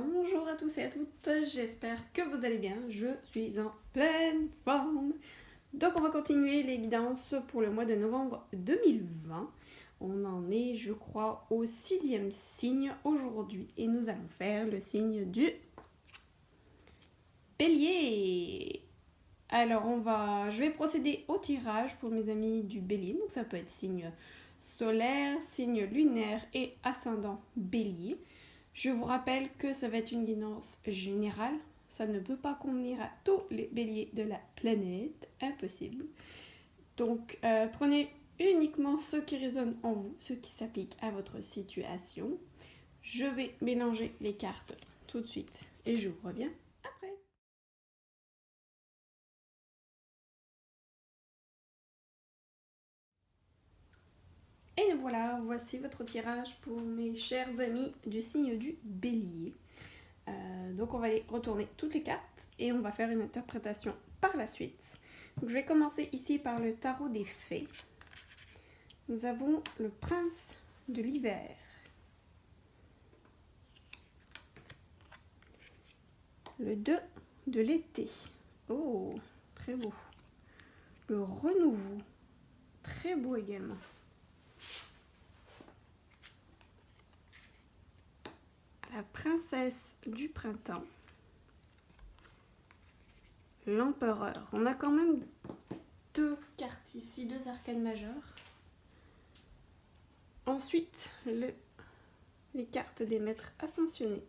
Bonjour à tous et à toutes, j'espère que vous allez bien, je suis en pleine forme. Donc on va continuer les guidances pour le mois de novembre 2020. On en est, je crois, au 6e signe aujourd'hui et nous allons faire le signe du Bélier. Alors je vais procéder au tirage pour mes amis du Bélier, donc ça peut être signe solaire, signe lunaire et ascendant Bélier. Je vous rappelle que ça va être une guidance générale. Ça ne peut pas convenir à tous les béliers de la planète. Impossible. Donc, prenez uniquement ce qui résonne en vous, ce qui s'applique à votre situation. Je vais mélanger les cartes tout de suite et je vous reviens après. Et voilà, voici votre tirage pour mes chers amis du signe du Bélier. Donc on va aller retourner toutes les cartes et on va faire une interprétation par la suite. Donc je vais commencer ici par le tarot des fées. Nous avons le prince de l'hiver, le 2 de l'été, oh très beau, le renouveau, très beau également, la princesse du printemps, l'empereur. On a quand même deux cartes ici, deux arcanes majeures. Ensuite, les cartes des maîtres ascensionnés,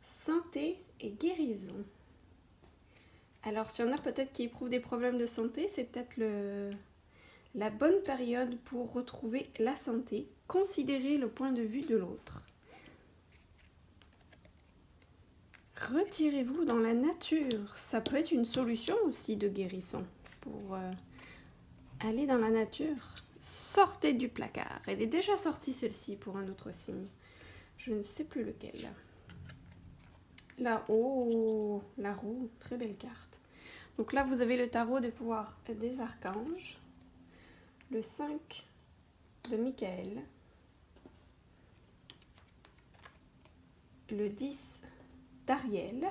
santé et guérison. Alors, s'il y en a peut-être qui éprouvent des problèmes de santé, c'est peut-être la bonne période pour retrouver la santé. Considérez le point de vue de l'autre. Retirez-vous dans la nature. Ça peut être une solution aussi de guérison pour aller dans la nature. Sortez du placard. Elle est déjà sortie celle-ci pour un autre signe. Je ne sais plus lequel. Là, oh, la roue, très belle carte. Donc là, vous avez le tarot des pouvoirs des archanges, le 5 de Michael, le 10 d'Ariel,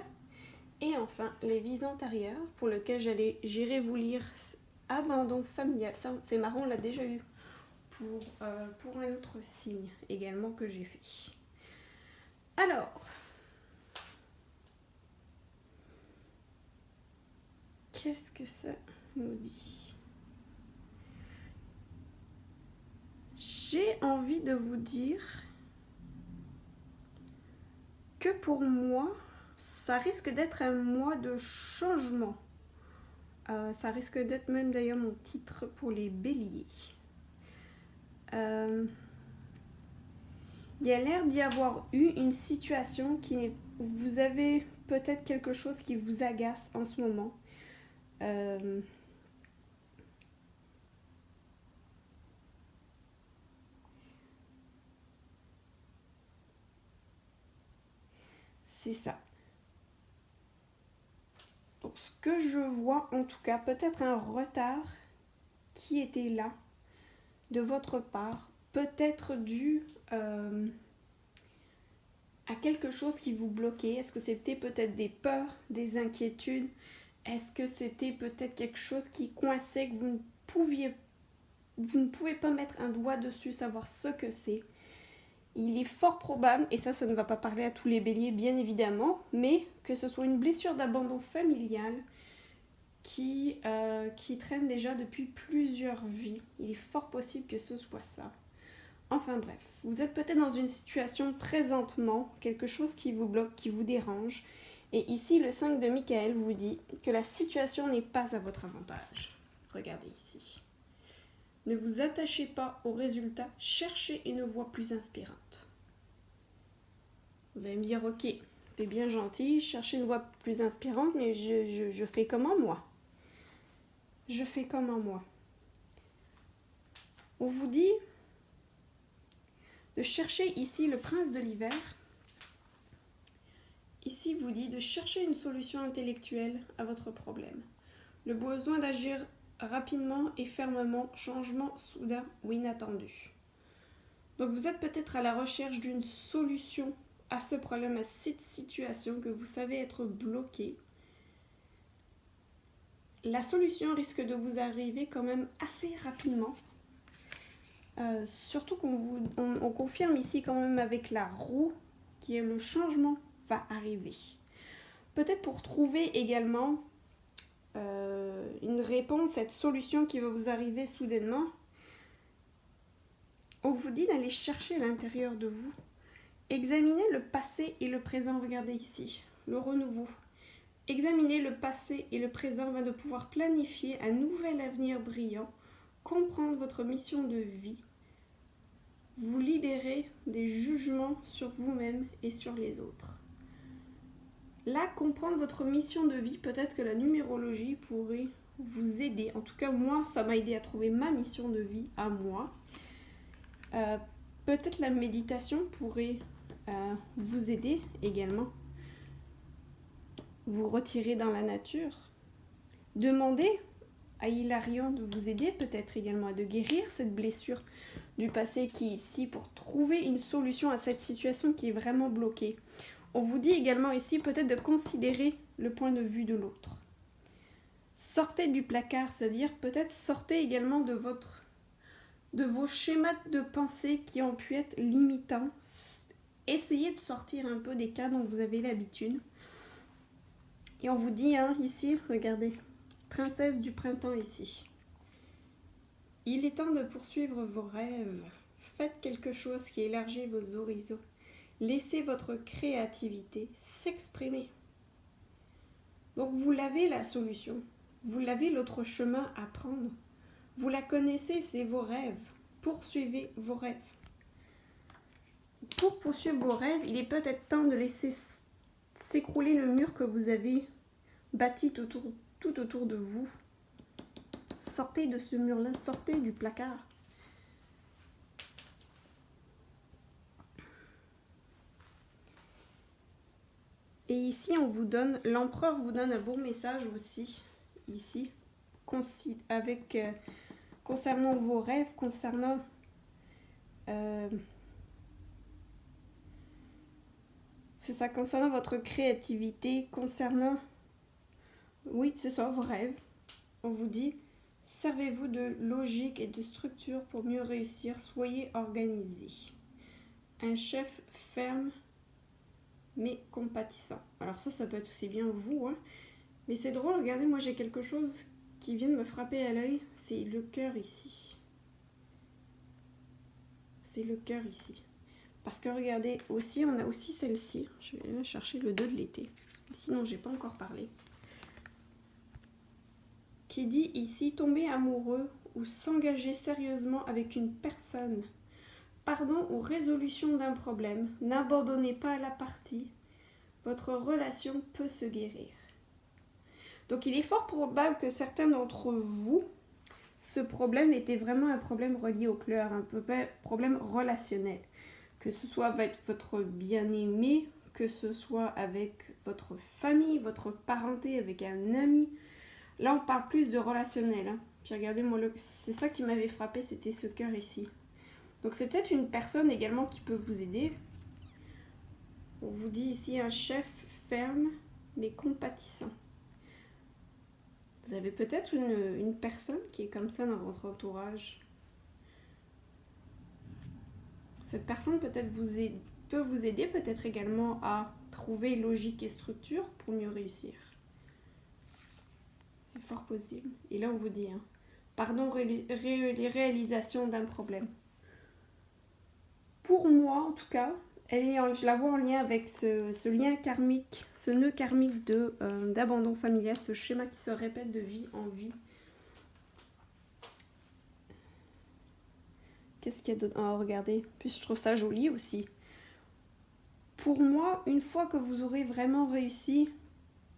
et enfin les vies antérieures pour lesquelles j'irai vous lire Abandon familial. Ça, c'est marrant, on l'a déjà eu pour un autre signe également que j'ai fait. Alors, qu'est-ce que ça nous dit? J'ai envie de vous dire que pour moi, ça risque d'être un mois de changement. Ça risque d'être même d'ailleurs mon titre pour les béliers. Il y a l'air d'y avoir eu une situation qui... Vous avez peut-être quelque chose qui vous agace en ce moment. C'est ça. Donc ce que je vois en tout cas, peut-être un retard qui était là de votre part, peut-être dû à quelque chose qui vous bloquait. Est-ce que c'était peut-être des peurs, des inquiétudes? Est-ce que c'était peut-être quelque chose qui coinçait, que vous ne pouvez pas mettre un doigt dessus, savoir ce que c'est? Il est fort probable, et ça ne va pas parler à tous les béliers bien évidemment, mais que ce soit une blessure d'abandon familial qui traîne déjà depuis plusieurs vies. Il est fort possible que ce soit ça. Enfin bref, vous êtes peut-être dans une situation présentement, quelque chose qui vous bloque, qui vous dérange. Et ici, le 5 de Michael vous dit que la situation n'est pas à votre avantage. Regardez ici. Ne vous attachez pas aux résultats, cherchez une voie plus inspirante. Vous allez me dire, ok, t'es bien gentil, cherchez une voie plus inspirante, mais je fais comment moi? Je fais comment moi? On vous dit de chercher ici le prince de l'hiver. Ici, vous dit de chercher une solution intellectuelle à votre problème. Le besoin d'agir rapidement et fermement, changement soudain ou inattendu. Donc vous êtes peut-être à la recherche d'une solution à ce problème, à cette situation que vous savez être bloqué, la solution risque de vous arriver quand même assez rapidement. Surtout qu'on confirme ici quand même avec la roue qui est le changement va arriver. Peut-être pour trouver également une réponse, cette solution qui va vous arriver soudainement, on vous dit d'aller chercher à l'intérieur de vous. Examinez le passé et le présent, regardez ici, le renouveau. Examiner le passé et le présent va de pouvoir planifier un nouvel avenir brillant, comprendre votre mission de vie, vous libérer des jugements sur vous-même et sur les autres. Là, comprendre votre mission de vie, peut-être que la numérologie pourrait vous aider. En tout cas, moi, ça m'a aidé à trouver ma mission de vie à moi. Peut-être la méditation pourrait vous aider également. Vous retirer dans la nature. Demandez à Hilarion de vous aider peut-être également à de guérir cette blessure du passé qui est ici pour trouver une solution à cette situation qui est vraiment bloquée. On vous dit également ici peut-être de considérer le point de vue de l'autre. Sortez du placard, c'est-à-dire peut-être sortez également de vos schémas de pensée qui ont pu être limitants. Essayez de sortir un peu des cas dont vous avez l'habitude. Et on vous dit ici, regardez, princesse du printemps ici. Il est temps de poursuivre vos rêves. Faites quelque chose qui élargit vos horizons. Laissez votre créativité s'exprimer. Donc vous l'avez la solution. Vous l'avez l'autre chemin à prendre. Vous la connaissez, c'est vos rêves. Poursuivez vos rêves. Pour poursuivre vos rêves, il est peut-être temps de laisser s'écrouler le mur que vous avez bâti tout autour de vous. Sortez de ce mur-là, sortez du placard. Et ici, l'empereur vous donne un beau message aussi, ici, concernant vos rêves, concernant concernant votre créativité, concernant, oui, c'est ça, vos rêves. On vous dit, servez-vous de logique et de structure pour mieux réussir, soyez organisé. Un chef ferme mais compatissant. Alors ça peut être aussi bien vous, mais c'est drôle, regardez, moi j'ai quelque chose qui vient de me frapper à l'œil, c'est le cœur ici. C'est le cœur ici. Parce que regardez, aussi, on a aussi celle-ci. Je vais aller chercher le 2 de l'été. Sinon, j'ai pas encore parlé. Qui dit ici, tomber amoureux ou s'engager sérieusement avec une personne. Pardon ou résolution d'un problème. N'abandonnez pas la partie. Votre relation peut se guérir. Donc, il est fort probable que certains d'entre vous, ce problème était vraiment un problème relié au cœur, un problème relationnel. Que ce soit avec votre bien-aimé, que ce soit avec votre famille, votre parenté, avec un ami. Là, on parle plus de relationnel. Puis regardez, moi, c'est ça qui m'avait frappé, c'était ce cœur ici. Donc c'est peut-être une personne également qui peut vous aider. On vous dit ici un chef ferme mais compatissant. Vous avez peut-être une personne qui est comme ça dans votre entourage. Cette personne peut-être peut vous aider peut-être également à trouver logique et structure pour mieux réussir. C'est fort possible. Et là on vous dit, pardon, les réalisations d'un problème. Pour moi en tout cas, je la vois en lien avec ce lien karmique, ce nœud karmique d'abandon familial, ce schéma qui se répète de vie en vie. Qu'est-ce qu'il y a d'autre? Oh, regardez, puis je trouve ça joli aussi. Pour moi, une fois que vous aurez vraiment réussi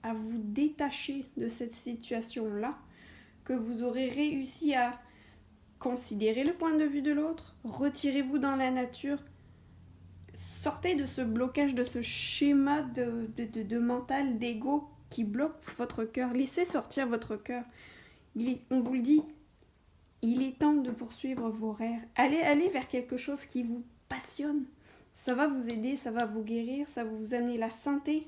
à vous détacher de cette situation-là, que vous aurez réussi à considérer le point de vue de l'autre, retirez-vous dans la nature, sortez de ce blocage, de ce schéma de mental, d'ego qui bloque votre cœur. Laissez sortir votre cœur. On vous le dit, il est temps de poursuivre vos rêves. Allez vers quelque chose qui vous passionne. Ça va vous aider, ça va vous guérir, ça va vous amener la santé.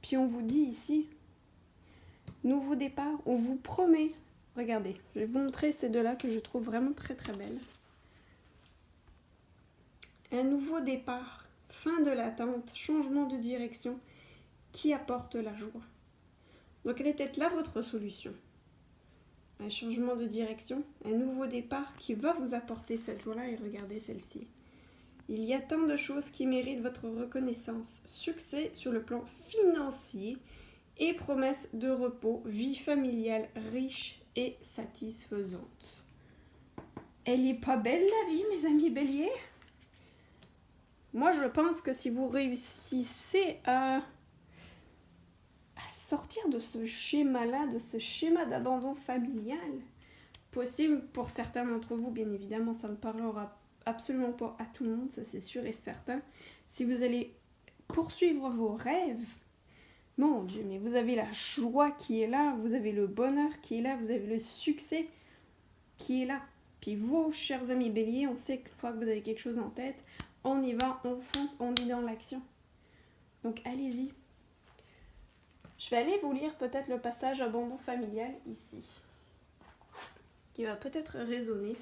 Puis on vous dit ici, nouveau départ, on vous promet. Regardez, je vais vous montrer ces deux-là que je trouve vraiment très très belles. Un nouveau départ, fin de l'attente, changement de direction qui apporte la joie. Donc elle est peut-être là votre solution. Un changement de direction, un nouveau départ qui va vous apporter cette joie-là. Et regardez celle-ci. Il y a tant de choses qui méritent votre reconnaissance. Succès sur le plan financier et promesse de repos, vie familiale riche et satisfaisante. Elle est pas belle la vie, mes amis béliers? Moi, je pense que si vous réussissez à sortir de ce schéma-là, de ce schéma d'abandon familial, possible pour certains d'entre vous, bien évidemment, ça ne parlera absolument pas à tout le monde, ça c'est sûr et certain. Si vous allez poursuivre vos rêves, mon Dieu, mais vous avez la joie qui est là, vous avez le bonheur qui est là, vous avez le succès qui est là. Puis vous, chers amis béliers, on sait qu'une fois que vous avez quelque chose en tête, on y va, on fonce, on est dans l'action. Donc allez-y. Je vais aller vous lire peut-être le passage abandon familial ici, qui va peut-être résonner,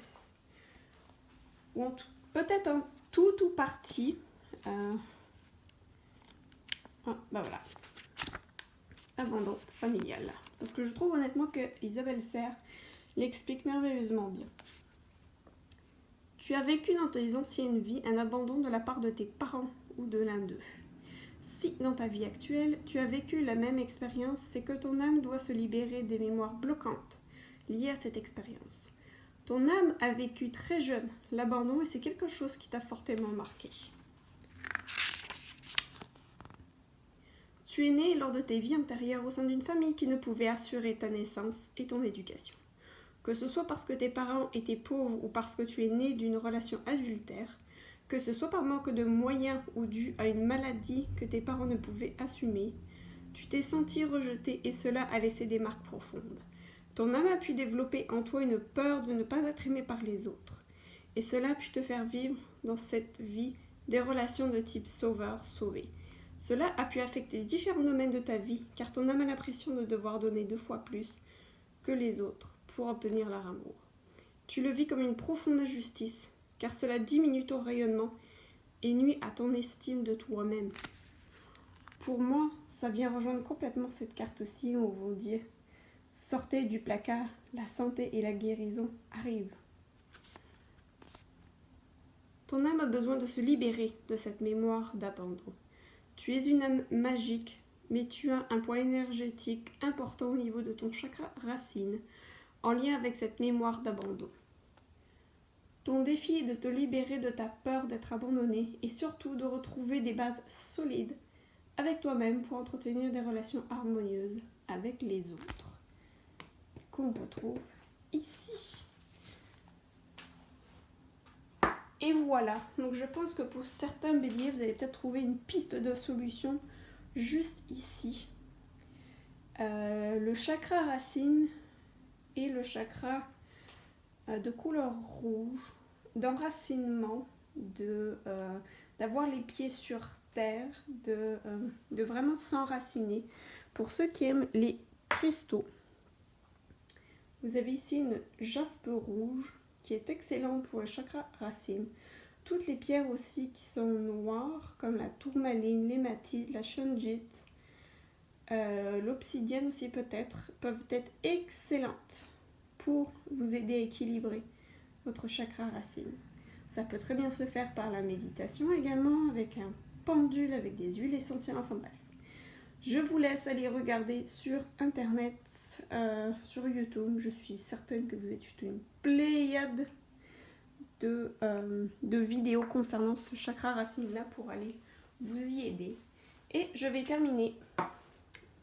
ou peut-être en tout ou partie. Ben voilà, abandon familial. Parce que je trouve honnêtement que Isabelle Serre l'explique merveilleusement bien. Tu as vécu dans tes anciennes vies un abandon de la part de tes parents ou de l'un d'eux. Si, dans ta vie actuelle, tu as vécu la même expérience, c'est que ton âme doit se libérer des mémoires bloquantes liées à cette expérience. Ton âme a vécu très jeune l'abandon et c'est quelque chose qui t'a fortement marqué. Tu es né lors de tes vies antérieures au sein d'une famille qui ne pouvait assurer ta naissance et ton éducation. Que ce soit parce que tes parents étaient pauvres ou parce que tu es né d'une relation adultère, que ce soit par manque de moyens ou dû à une maladie que tes parents ne pouvaient assumer, tu t'es senti rejeté et cela a laissé des marques profondes. Ton âme a pu développer en toi une peur de ne pas être aimé par les autres. Et cela a pu te faire vivre dans cette vie des relations de type sauveur-sauvé. Cela a pu affecter différents domaines de ta vie car ton âme a l'impression de devoir donner 2 fois plus que les autres pour obtenir leur amour. Tu le vis comme une profonde injustice car cela diminue ton rayonnement et nuit à ton estime de toi-même. Pour moi, ça vient rejoindre complètement cette carte-ci où on vous dit « Sortez du placard, la santé et la guérison arrivent ». Ton âme a besoin de se libérer de cette mémoire d'abandon. Tu es une âme magique, mais tu as un point énergétique important au niveau de ton chakra racine, en lien avec cette mémoire d'abandon. Ton défi est de te libérer de ta peur d'être abandonné et surtout de retrouver des bases solides avec toi-même pour entretenir des relations harmonieuses avec les autres. Qu'on retrouve ici. Et voilà, donc je pense que pour certains béliers, vous allez peut-être trouver une piste de solution juste ici. Le chakra racine et le chakra de couleur rouge, d'enracinement, d'avoir les pieds sur terre, de vraiment s'enraciner. Pour ceux qui aiment les cristaux, vous avez ici une jaspe rouge qui est excellente pour le chakra racine. Toutes les pierres aussi qui sont noires, comme la tourmaline, l'hématite, la shungite, l'obsidienne aussi peut-être, peuvent être excellentes pour vous aider à équilibrer votre chakra racine. Ça peut très bien se faire par la méditation également, avec un pendule, avec des huiles essentielles, enfin bref. Je vous laisse aller regarder sur internet, sur YouTube. Je suis certaine que vous êtes une pléiade de vidéos concernant ce chakra racine là pour aller vous y aider. Et je vais terminer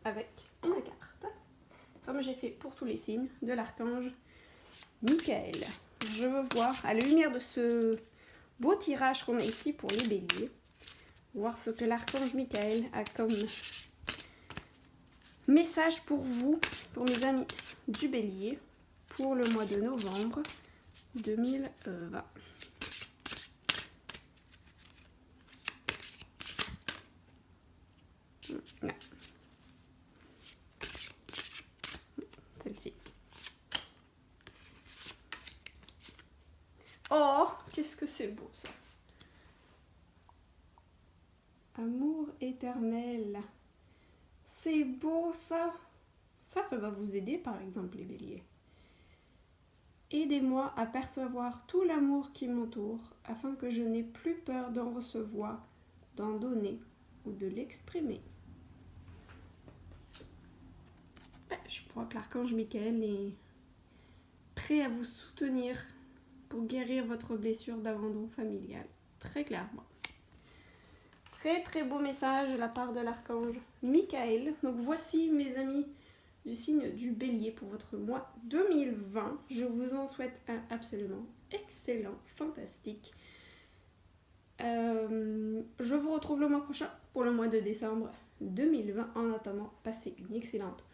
avec une carte, comme j'ai fait pour tous les signes, de l'archange Michael. Je veux voir, à la lumière de ce beau tirage qu'on a ici pour les béliers, voir ce que l'archange Michael a comme message pour vous, pour mes amis du bélier, pour le mois de novembre 2020. Non. Celle-ci. Oh, qu'est-ce que c'est beau ça. Amour éternel. C'est beau ça. Ça va vous aider par exemple les béliers. Aidez-moi à percevoir tout l'amour qui m'entoure afin que je n'ai plus peur d'en recevoir, d'en donner ou de l'exprimer. Je crois que l'archange Michael est prêt à vous soutenir pour guérir votre blessure d'abandon familial. Très clairement. Très très beau message de la part de l'archange Michael. Donc voici mes amis du signe du bélier pour votre mois 2020. Je vous en souhaite un absolument excellent, fantastique. Je vous retrouve le mois prochain pour le mois de décembre 2020. En attendant, passez une excellente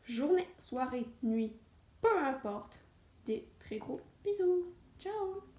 journée, soirée, nuit, peu importe. Des très gros bisous. Ciao!